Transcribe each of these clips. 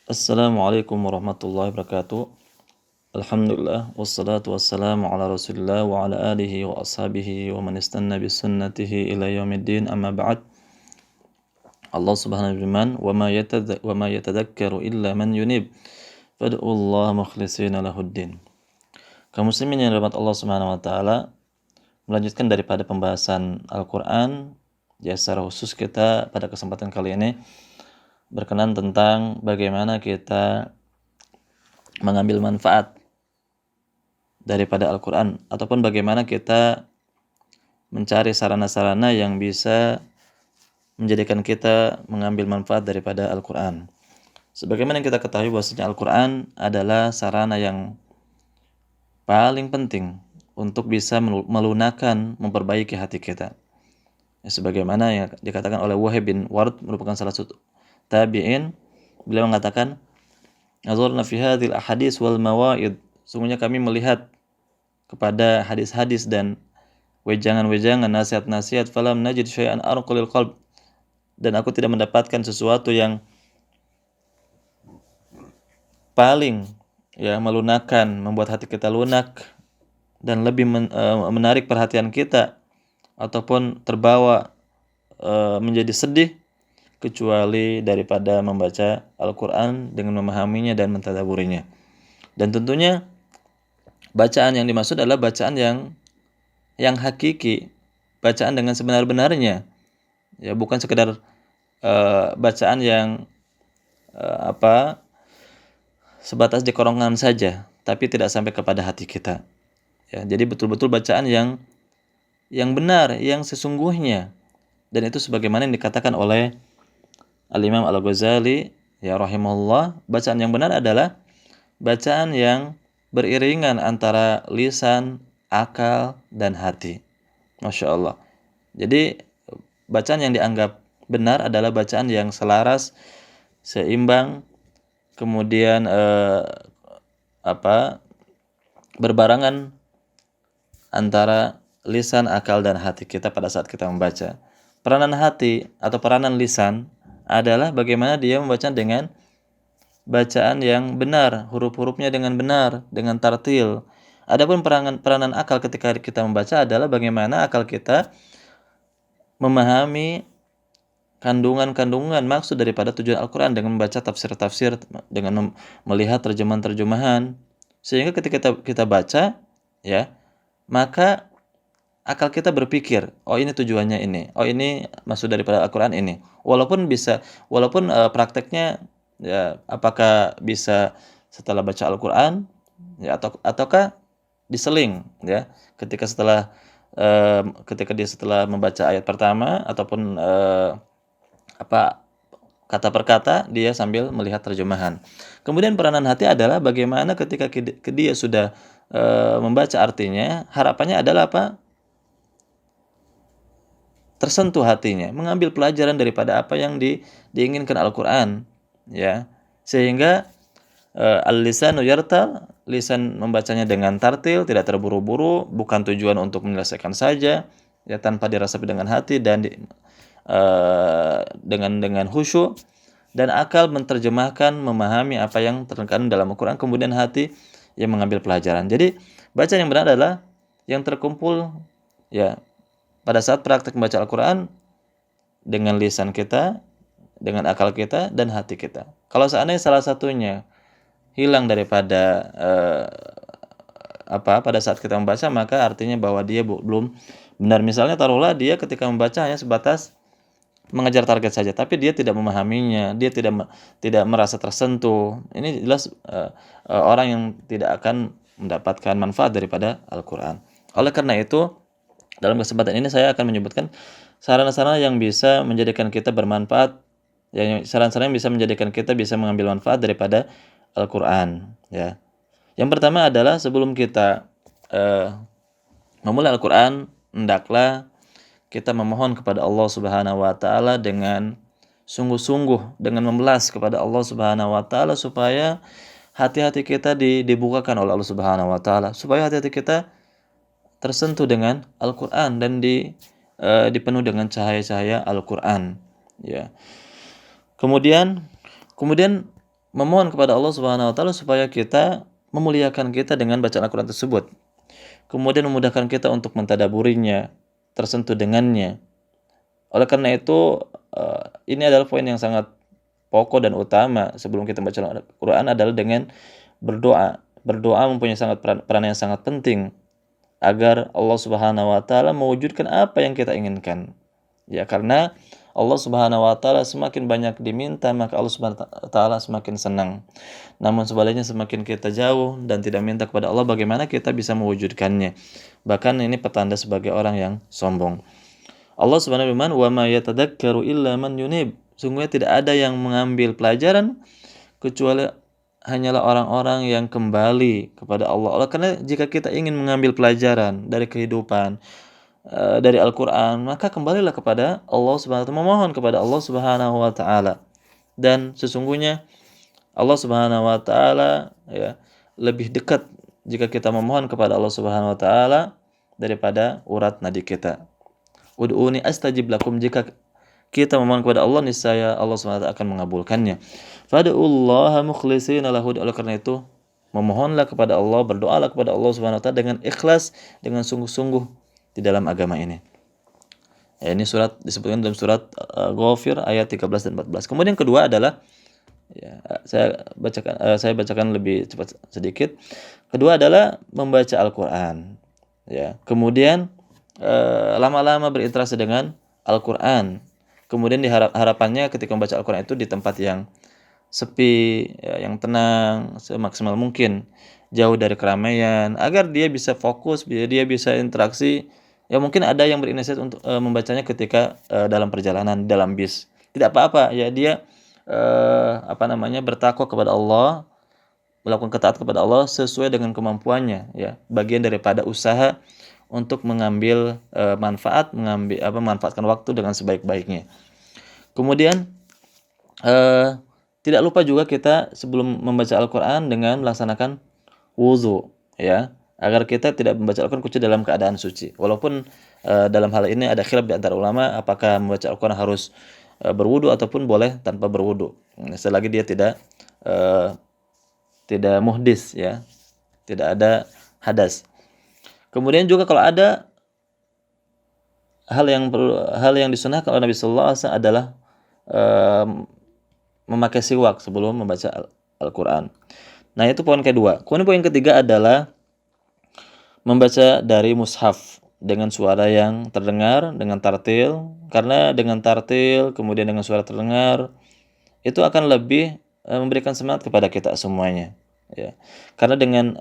Assalamualaikum warahmatullahi wabarakatuh. Alhamdulillah wassalatu wassalamu ala Rasulillah wa ala alihi wa ashabihi wa man istanna bi sunnatihi ila yaumiddin, amma ba'd. Allah Subhanahu wa ta'ala wa ma yatadhakkaru illa man yunib fad'ullaha mukhlishina lahuddin. Kaum muslimin yang dirahmati Allah Subhanahu wa taala, melanjutkan daripada pembahasan Al-Qur'an, ya secara khusus kita pada kesempatan kali ini berkenan tentang bagaimana kita mengambil manfaat daripada Al-Quran, ataupun bagaimana kita mencari sarana-sarana yang bisa menjadikan kita mengambil manfaat daripada Al-Quran. Sebagaimana yang kita ketahui bahwasanya Al-Quran adalah sarana yang paling penting untuk bisa melunakkan, memperbaiki hati kita. Sebagaimana yang dikatakan oleh Wahib bin Ward, merupakan salah satu tabi'in, beliau mengatakan, "Nazarna fi hadhil ahadits wal mawaid." Sungguhnya kami melihat kepada hadis-hadis dan wejangan-wejangan, nasihat-nasihat, falam najid syai'an arqalil qalb, dan aku tidak mendapatkan sesuatu yang paling melunakkan, membuat hati kita lunak dan lebih menarik perhatian kita ataupun terbawa menjadi sedih kecuali daripada membaca Al-Quran dengan memahaminya dan mentadaburinya. Dan tentunya bacaan yang dimaksud adalah bacaan yang hakiki, bacaan dengan sebenar-benarnya, ya bukan sekedar bacaan yang sebatas di kerongkongan saja, tapi tidak sampai kepada hati kita. Ya, jadi betul-betul bacaan yang benar, yang sesungguhnya, dan itu sebagaimana yang dikatakan oleh Al-Imam Al-Ghazali, ya rahimahullah, bacaan yang benar adalah bacaan yang beriringan antara lisan, akal, dan hati. Masya Allah. Jadi bacaan yang dianggap benar adalah bacaan yang selaras, seimbang, kemudian berbarengan antara lisan, akal, dan hati kita pada saat kita membaca. Peranan hati atau peranan lisan adalah bagaimana dia membaca dengan bacaan yang benar, huruf-hurufnya dengan benar, dengan tartil. Adapun peranan akal ketika kita membaca adalah bagaimana akal kita memahami kandungan-kandungan maksud daripada tujuan Al-Quran dengan membaca tafsir-tafsir, dengan melihat terjemahan-terjemahan, sehingga ketika kita baca, ya, maka akal kita berpikir, oh ini tujuannya ini, oh ini maksud daripada Al-Quran ini. Walaupun prakteknya, ya, apakah bisa setelah baca Al-Quran, ya, ataukah diseling, ya, ketika dia setelah membaca ayat pertama ataupun kata per kata, dia sambil melihat terjemahan. Kemudian peranan hati adalah bagaimana ketika dia sudah membaca artinya, harapannya adalah tersentuh hatinya, mengambil pelajaran daripada apa yang diinginkan Al-Quran, ya, sehingga al-lisanu yartal, lisan membacanya dengan tartil, tidak terburu-buru, bukan tujuan untuk menyelesaikan saja, ya, tanpa dirasapi dengan hati dan dengan khusyuk, dan akal menerjemahkan, memahami apa yang terkandung dalam Al-Quran, kemudian hati yang mengambil pelajaran. Jadi bacaan yang benar adalah yang terkumpul, ya, pada saat praktek membaca Al-Quran dengan lisan kita, dengan akal kita, dan hati kita. Kalau seandainya salah satunya hilang daripada pada saat kita membaca, maka artinya bahwa dia belum benar. Misalnya taruhlah dia ketika membaca hanya sebatas mengejar target saja, tapi dia tidak memahaminya, dia tidak merasa tersentuh. Ini jelas orang yang tidak akan mendapatkan manfaat daripada Al-Quran. Oleh karena itu, dalam kesempatan ini saya akan menyebutkan sarana-sarana yang bisa menjadikan kita bermanfaat, sarana-sarana yang bisa menjadikan kita bisa mengambil manfaat daripada Al-Quran. Ya. Yang pertama adalah sebelum kita memulai Al-Quran, hendaklah kita memohon kepada Allah Subhanahu wa taala dengan sungguh-sungguh, dengan memelas kepada Allah Subhanahu wa taala supaya hati-hati kita dibukakan oleh Allah Subhanahu wa taala, supaya hati-hati kita tersentuh dengan Al-Quran dan dipenuhi dengan cahaya-cahaya Al-Quran. Ya. Kemudian memohon kepada Allah Subhanahu wa taala supaya kita memuliakan kita dengan bacaan Al-Qur'an tersebut. Kemudian memudahkan kita untuk mentadaburinya, tersentuh dengannya. Oleh karena itu, ini adalah poin yang sangat pokok dan utama sebelum kita membaca Al-Qur'an adalah dengan berdoa. Berdoa mempunyai peran yang sangat penting agar Allah Subhanahu wa taala mewujudkan apa yang kita inginkan. Ya, karena Allah Subhanahu wa taala semakin banyak diminta, maka Allah Subhanahu wa taala semakin senang. Namun sebaliknya semakin kita jauh dan tidak minta kepada Allah, bagaimana kita bisa mewujudkannya? Bahkan ini petanda sebagai orang yang sombong. Allah Subhanahu wa taala, "Wa ma yatadzakkaru illa man yunib." Sungguhnya tidak ada yang mengambil pelajaran kecuali hanyalah orang-orang yang kembali kepada Allah. Oleh karena jika kita ingin mengambil pelajaran dari kehidupan, dari Al-Qur'an, maka kembalilah kepada Allah Subhanahu wa taala, memohon kepada Allah Subhanahu wa taala. Dan sesungguhnya Allah Subhanahu wa taala ya lebih dekat jika kita memohon kepada Allah Subhanahu wa taala daripada urat nadi kita. Ud'uni astajib lakum, jika kita memohon kepada Allah niscaya Allah Subhanahu wa taala akan mengabulkannya. Fad'ullaha mukhlishina lahu, oleh karena itu memohonlah kepada Allah, berdoalah kepada Allah Subhanahu wa taala dengan ikhlas, dengan sungguh-sungguh di dalam agama ini. Ya, ini surat disebutkan dalam surat Ghafir ayat 13 dan 14. Kemudian kedua adalah ya, saya bacakan lebih cepat sedikit. Kedua adalah membaca Al-Qur'an. Ya, kemudian lama-lama berinteraksi dengan Al-Qur'an. Kemudian harapannya ketika membaca Al-Qur'an itu di tempat yang sepi, ya, yang tenang semaksimal mungkin, jauh dari keramaian, agar dia bisa fokus, biar dia bisa interaksi. Ya mungkin ada yang berinisiatif untuk membacanya ketika dalam perjalanan, dalam bis. Tidak apa-apa, ya dia bertakwa kepada Allah, melakukan ketaatan kepada Allah sesuai dengan kemampuannya, ya. Bagian daripada usaha untuk mengambil manfaatkan waktu dengan sebaik-baiknya. Kemudian tidak lupa juga kita sebelum membaca Al-Qur'an dengan melaksanakan wuzu, ya, agar kita tidak membaca Al-Qur'an kecuali dalam keadaan suci. Walaupun dalam hal ini ada khilaf di antara ulama apakah membaca Al-Qur'an harus berwudu ataupun boleh tanpa berwudu, selagi dia tidak muhdis, ya, tidak ada hadas. Kemudian juga kalau ada hal yang disunahkan oleh Nabi sallallahu alaihi wasallam adalah memakai siwak sebelum membaca Al-Qur'an. Nah, itu poin kedua. Kemudian poin ketiga adalah membaca dari mushaf dengan suara yang terdengar, dengan tartil, karena dengan tartil kemudian dengan suara terdengar itu akan lebih memberikan semangat kepada kita semuanya, ya. Karena dengan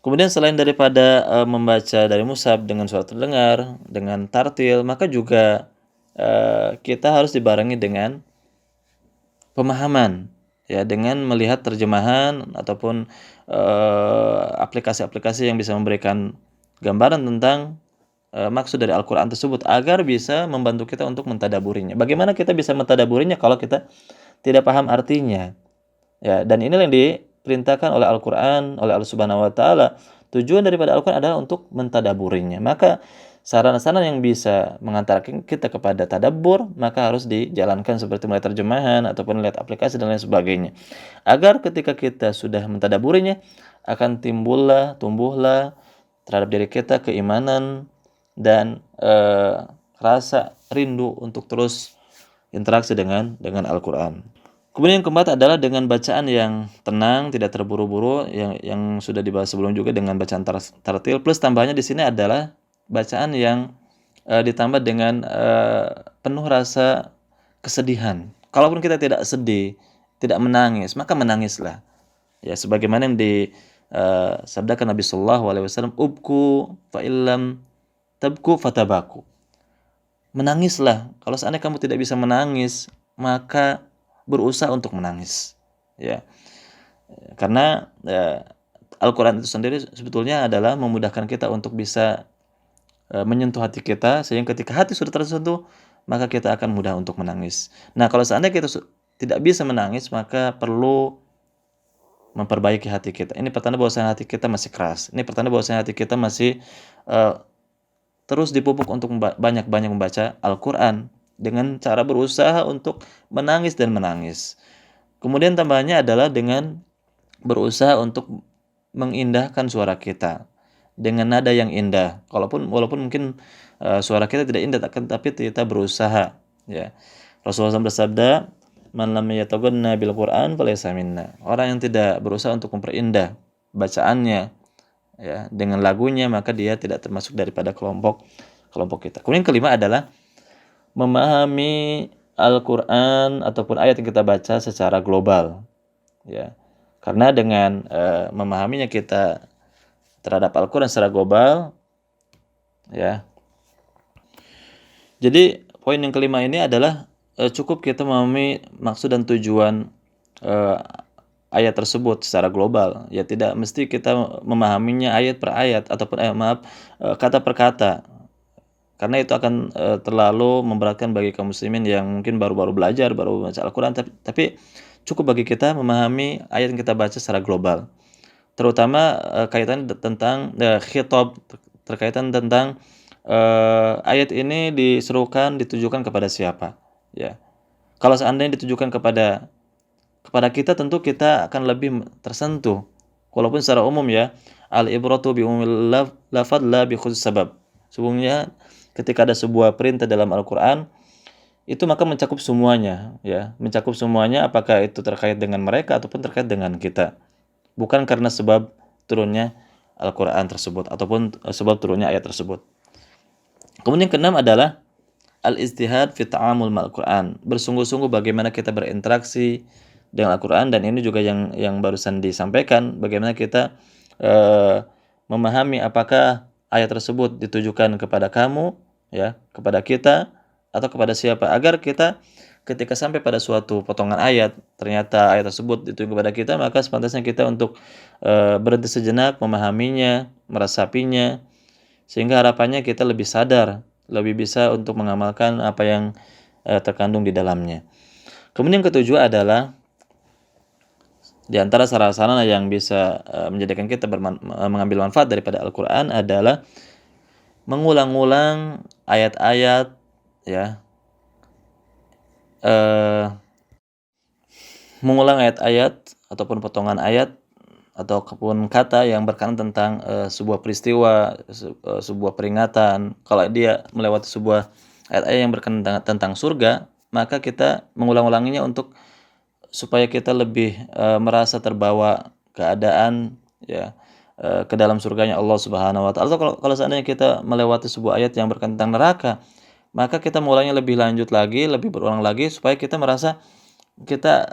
kemudian selain daripada membaca dari mushaf dengan suara terdengar, dengan tartil, maka juga kita harus dibarengi dengan pemahaman, ya, dengan melihat terjemahan ataupun aplikasi-aplikasi yang bisa memberikan gambaran tentang maksud dari Al-Qur'an tersebut agar bisa membantu kita untuk mentadaburinya. Bagaimana kita bisa mentadaburinya kalau kita tidak paham artinya? Ya, dan inilah yang diperintahkan oleh Al-Qur'an, oleh Allah Subhanahu wa taala. Tujuan daripada Al-Qur'an adalah untuk mentadaburinya. Maka saran-saran yang bisa mengantarkan kita kepada tadabbur maka harus dijalankan seperti mulai terjemahan ataupun lihat aplikasi dan lain sebagainya. Agar ketika kita sudah mentadaburinya akan tumbuhlah terhadap diri kita keimanan dan rasa rindu untuk terus interaksi dengan Al-Qur'an. Kemudian yang keempat adalah dengan bacaan yang tenang, tidak terburu-buru, yang sudah dibahas sebelum juga dengan bacaan tartil, plus tambahnya di sini adalah bacaan yang ditambah dengan penuh rasa kesedihan. Kalaupun kita tidak sedih, tidak menangis, maka menangislah. Ya, sebagaimana yang disabdakan Nabi sallallahu alaihi wasallam, "Ubku fa illam tabku fatabaku." Menangislah. Kalau seandainya kamu tidak bisa menangis, maka berusaha untuk menangis, ya. Karena Al-Qur'an itu sendiri sebetulnya adalah memudahkan kita untuk bisa menyentuh hati kita, sehingga ketika hati sudah tersentuh maka kita akan mudah untuk menangis. Nah, kalau seandainya kita tidak bisa menangis, maka perlu memperbaiki hati kita. Ini pertanda bahwasanya hati kita masih keras. Ini pertanda bahwasanya hati kita masih terus dipupuk untuk banyak-banyak membaca Al-Qur'an, dengan cara berusaha untuk menangis dan menangis. Kemudian tambahannya adalah dengan berusaha untuk mengindahkan suara kita dengan nada yang indah. Walaupun mungkin suara kita tidak indah, tapi kita berusaha, ya. Rasulullah SAW bersabda, "Man lam yataghanna bil Qur'an falaysa minna." Orang yang tidak berusaha untuk memperindah bacaannya, ya, dengan lagunya, maka dia tidak termasuk daripada kelompok kita. Kemudian kelima adalah memahami Al-Qur'an ataupun ayat yang kita baca secara global, ya. Karena dengan memahaminya kita terhadap Al-Qur'an secara global, ya. Jadi poin yang kelima ini adalah cukup kita memahami maksud dan tujuan ayat tersebut secara global. Ya, tidak mesti kita memahaminya ayat per ayat ataupun kata per kata. Karena itu akan terlalu memberatkan bagi kaum muslimin yang mungkin baru-baru belajar, baru baca Al-Qur'an, tapi cukup bagi kita memahami ayat yang kita baca secara global. Terutama kaitan tentang khitab, terkaitan tentang ayat ini ditujukan kepada siapa, ya. Kalau seandainya ditujukan kepada kita, tentu kita akan lebih tersentuh. Walaupun secara umum, ya, al-ibratu bi umumil lafadz la bi khusus sabab. Sesungguhnya ketika ada sebuah perintah dalam Al-Qur'an, itu maka mencakup semuanya, ya. Mencakup semuanya, apakah itu terkait dengan mereka ataupun terkait dengan kita. Bukan karena sebab turunnya Al-Qur'an tersebut ataupun sebab turunnya ayat tersebut. Kemudian keenam adalah al-ijtihad fi ta'amul ma'al Qur'an. Bersungguh-sungguh bagaimana kita berinteraksi dengan Al-Qur'an, dan ini juga yang barusan disampaikan, bagaimana kita memahami apakah ayat tersebut ditujukan kepada kamu, ya, kepada kita, atau kepada siapa, agar kita ketika sampai pada suatu potongan ayat, ternyata ayat tersebut ditujukan kepada kita, maka sepantasnya kita untuk berhenti sejenak, memahaminya, meresapinya, sehingga harapannya kita lebih sadar, lebih bisa untuk mengamalkan apa yang terkandung di dalamnya. Kemudian ketujuh adalah di antara sarana yang bisa menjadikan kita mengambil manfaat daripada Al-Qur'an adalah mengulang-ulang ayat-ayat, ya. Mengulang ayat-ayat ataupun potongan ayat ataupun kata yang berkenaan tentang sebuah peristiwa, sebuah peringatan. Kalau dia melewati sebuah ayat-ayat yang berkenaan tentang surga, maka kita mengulang-ulanginya untuk supaya kita lebih merasa terbawa keadaan, ya, ke dalam surganya Allah Subhanahu wa taala. Atau kalau seandainya kita melewati sebuah ayat yang berkenaan tentang neraka, maka kita mulainya lebih lanjut lagi, lebih berulang lagi, supaya kita merasa kita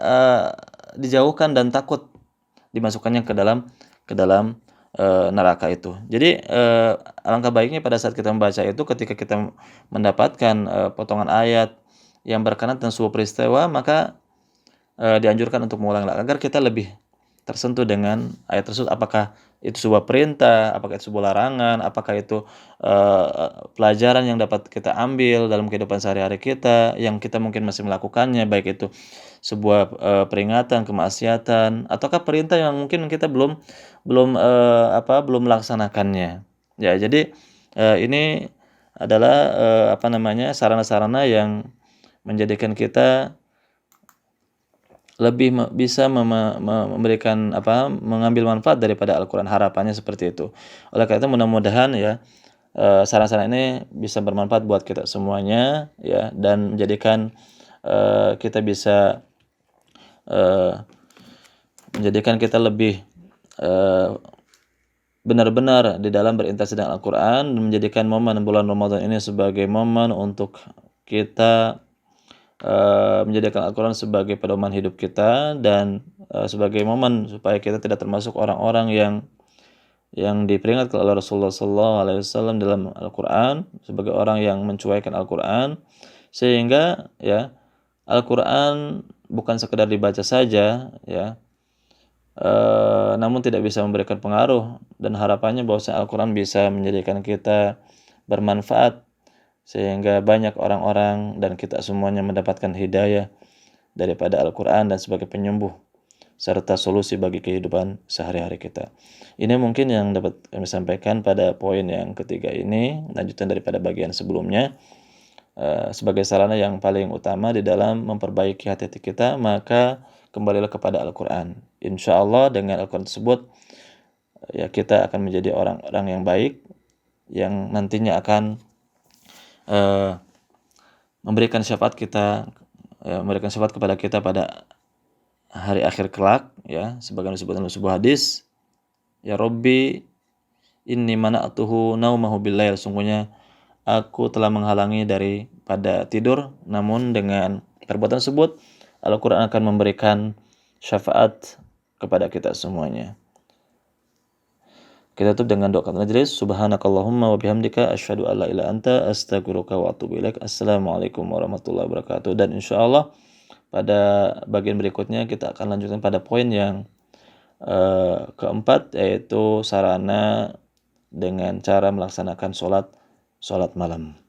dijauhkan dan takut dimasukkannya ke dalam neraka itu. Jadi alangkah baiknya pada saat kita membaca itu, ketika kita mendapatkan potongan ayat yang berkenaan tentang sebuah peristiwa, maka dianjurkan untuk mengulang agar kita lebih tersentuh dengan ayat tersebut. Apakah itu sebuah perintah, apakah itu sebuah larangan, apakah itu pelajaran yang dapat kita ambil dalam kehidupan sehari-hari kita yang kita mungkin masih melakukannya, baik itu sebuah peringatan, kemaksiatan, ataukah perintah yang mungkin kita belum melaksanakannya. Ya, jadi ini adalah sarana-sarana yang menjadikan kita lebih bisa memberikan mengambil manfaat daripada Al-Qur'an. Harapannya seperti itu. Oleh karena itu mudah-mudahan, ya, saran-saran ini bisa bermanfaat buat kita semuanya, ya, dan menjadikan kita bisa menjadikan kita lebih benar-benar di dalam berinteraksi dengan Al-Qur'an, dan menjadikan momen bulan Ramadan ini sebagai momen untuk kita menjadikan Al-Qur'an sebagai pedoman hidup kita, dan sebagai momen supaya kita tidak termasuk orang-orang yang diperingatkan oleh Rasulullah SAW dalam Al-Qur'an, sebagai orang yang mencuekan Al-Qur'an, sehingga, ya, Al-Qur'an bukan sekedar dibaca saja, ya, namun tidak bisa memberikan pengaruh, dan harapannya bahwa Al-Qur'an bisa menjadikan kita bermanfaat, sehingga banyak orang-orang dan kita semuanya mendapatkan hidayah daripada Al-Qur'an dan sebagai penyembuh serta solusi bagi kehidupan sehari-hari kita. Ini mungkin yang dapat kami sampaikan pada poin yang ketiga ini, lanjutan daripada bagian sebelumnya. sebagai sarana yang paling utama di dalam memperbaiki hati-hati kita, maka kembalilah kepada Al-Quran. Insya Allah dengan Al-Quran tersebut, ya kita akan menjadi orang-orang yang baik, yang nantinya akan eh, memberikan syafaat memberikan syafaat kepada kita pada hari akhir kelak, ya, sebagaimana disebutkan dalam sebuah hadis, ya Rabbi inni mana'tuhu naumahu billail, sungguhnya aku telah menghalangi daripada tidur, namun dengan perbuatan tersebut Al-Quran akan memberikan syafaat kepada kita semuanya. Kita tutup dengan doa kafaratul majlis. Subhanakallahumma wa bihamdika asyhadu an la ilaha illa anta astaghfiruka wa atubu ilaik. Assalamualaikum warahmatullahi wabarakatuh. Dan insyaallah pada bagian berikutnya kita akan lanjutkan pada poin yang keempat, yaitu sarana dengan cara melaksanakan sholat malam.